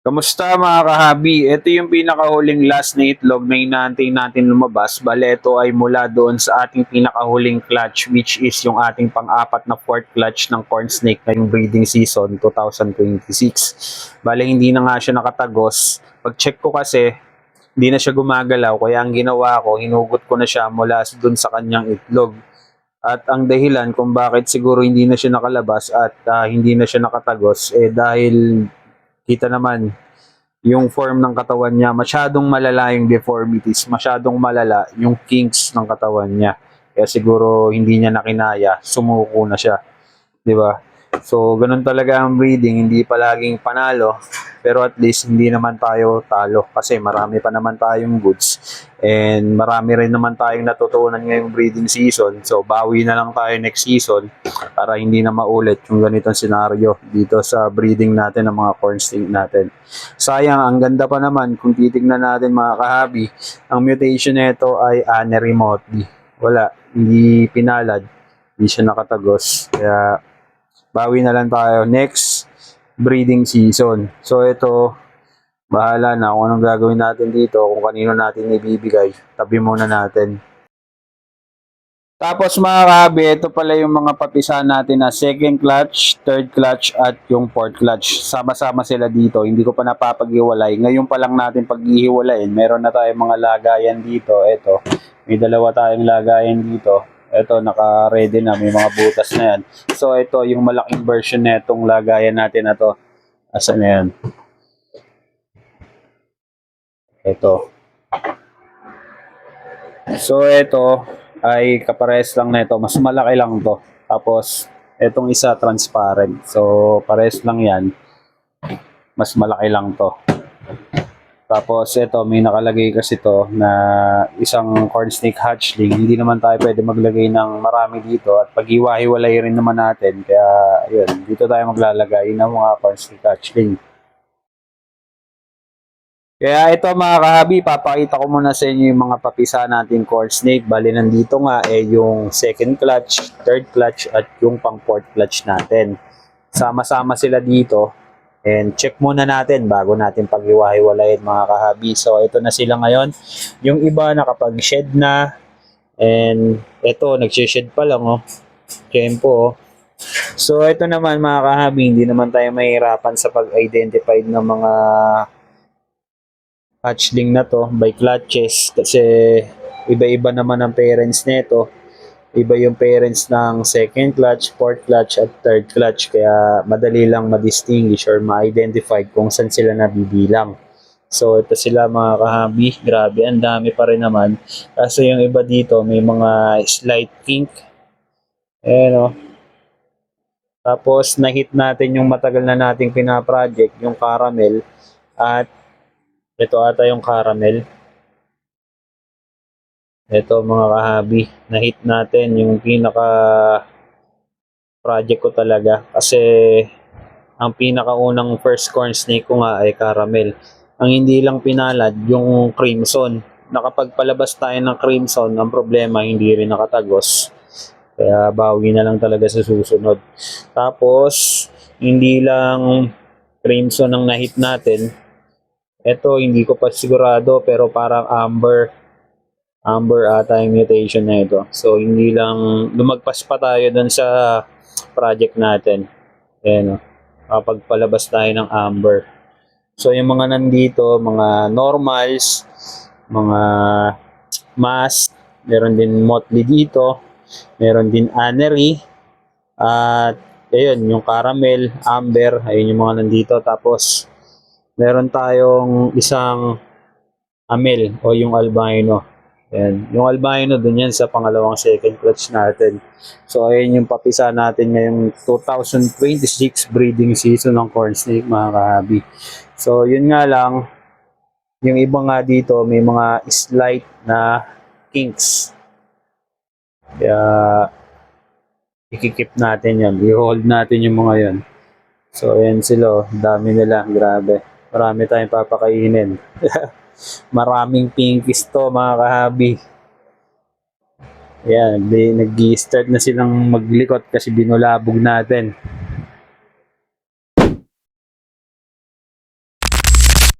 Kamusta mga kahabi? Ito yung pinakahuling last na itlog na inaantay natin lumabas. Bale, ito ay mula doon sa ating pinakahuling clutch, which is yung ating pang-apat na fourth clutch ng corn snake ngayong breeding season 2026. Bale, hindi na nga siya nakatagos. Pag-check ko kasi, hindi na siya gumagalaw. Kaya ang ginawa ko, hinugot ko na siya mula doon sa kanyang itlog. At ang dahilan kung bakit siguro hindi na siya nakalabas at hindi na siya nakatagos, dahil kita naman yung form ng katawan niya, masyadong malala yung deformities, masyadong malala yung kinks ng katawan niya. Kaya siguro hindi niya nakinaya, sumuko na siya, 'di ba? So, ganun talaga ang breeding, hindi palaging panalo, pero at least hindi naman tayo talo kasi marami pa naman tayong goods and marami rin naman tayong natutunan ngayong breeding season. So, bawi na lang tayo next season para hindi na maulit yung ganitong senaryo dito sa breeding natin ng mga corn snake natin. Sayang, ang ganda pa naman kung titignan natin mga kahabi, ang mutation nito ay Anery motley. Wala, hindi pinalad, hindi siya nakatagos. Kaya bawi na lang tayo next breeding season. So ito, bahala na kung anong gagawin natin dito, kung kanino natin ibibigay. Tabi muna natin. Tapos mga kahabi, ito pala yung mga papisa natin na second clutch, third clutch at yung fourth clutch. Sama-sama sila dito, hindi ko pa napapag-iwalay. Ngayon pa lang natin pag-ihiwalayin. Meron na tayong mga lagayan dito. Ito, may dalawa tayong lagayan dito. Ito, naka-ready na, may mga butas na yan. So ito, yung malaking version na itong lagayan natin na to. Asan na yan? Ito. So ito ay kapares lang na ito. Mas malaki lang to. Tapos itong isa transparent. So pares lang yan. Mas malaki lang to. Tapos ito may nakalagay kasi to na isang corn snake hatchling. Hindi naman tayo pwede maglagay ng marami dito at pag-iwa-hiwalay rin naman natin. Kaya yun, dito tayo maglalagay ng mga corn snake hatchling. Kaya ito mga kahabi, papakita ko muna sa inyo yung mga papisa nating corn snake. Bali nandito nga yung second clutch, third clutch at yung pang fourth clutch natin. Sama-sama sila dito and check muna natin bago natin pag-iwa-hiwalayin mga kahabi. So ito na sila ngayon. Yung iba nakapag-shed na and ito nag-shed pa lang Tempo So ito naman mga kahabi, hindi naman tayo mahirapan sa pag-identify ng mga hatchling na to by clutches kasi iba-iba naman ang parents nito. Iba yung parents ng second clutch, fourth clutch at third clutch kaya madali lang ma-distinguish or ma-identify kung saan sila nabibilang. So ito sila mga kahabi, grabe ang dami pa rin naman. Kasi yung iba dito may mga slight kink. Ayan Tapos na-hit natin yung matagal na nating pina-project, yung caramel at ito ata yung caramel. Ito mga kahabi, na-hit natin yung pinaka project ko talaga kasi ang pinakaunang first corn snake ko nga ay caramel. Ang hindi lang pinalad yung crimson. Nakapagpalabas tayo ng crimson, ang problema hindi rin nakatagos. Kaya bawi na lang talaga sa susunod. Tapos hindi lang crimson ang na-hit natin. Ito hindi ko pa sigurado pero parang Amber ata yung mutation na ito. So, hindi lang, lumagpas pa tayo dun sa project natin. Ayan Kapagpalabas tayo ng Amber. So, yung mga nandito, mga normals, mga mask, meron din motley dito, meron din anery, at ayun, yung caramel, amber, ayun yung mga nandito. Tapos, meron tayong isang amel o yung albino. Ayan. Yung albino dun yan sa pangalawang second clutch natin. So ayan yung papisa natin ngayong 2026 breeding season ng corn snake mga kahabi. So yun nga lang, yung iba nga dito may mga slight na kinks. Kaya ikikip natin yan. I-hold natin yung mga yan. So ayan sila dami nila. Grabe. Marami tayong papakainin. Maraming pinkies to mga kahabi. Ayan, nag-i-start na silang maglikot kasi binulabog natin.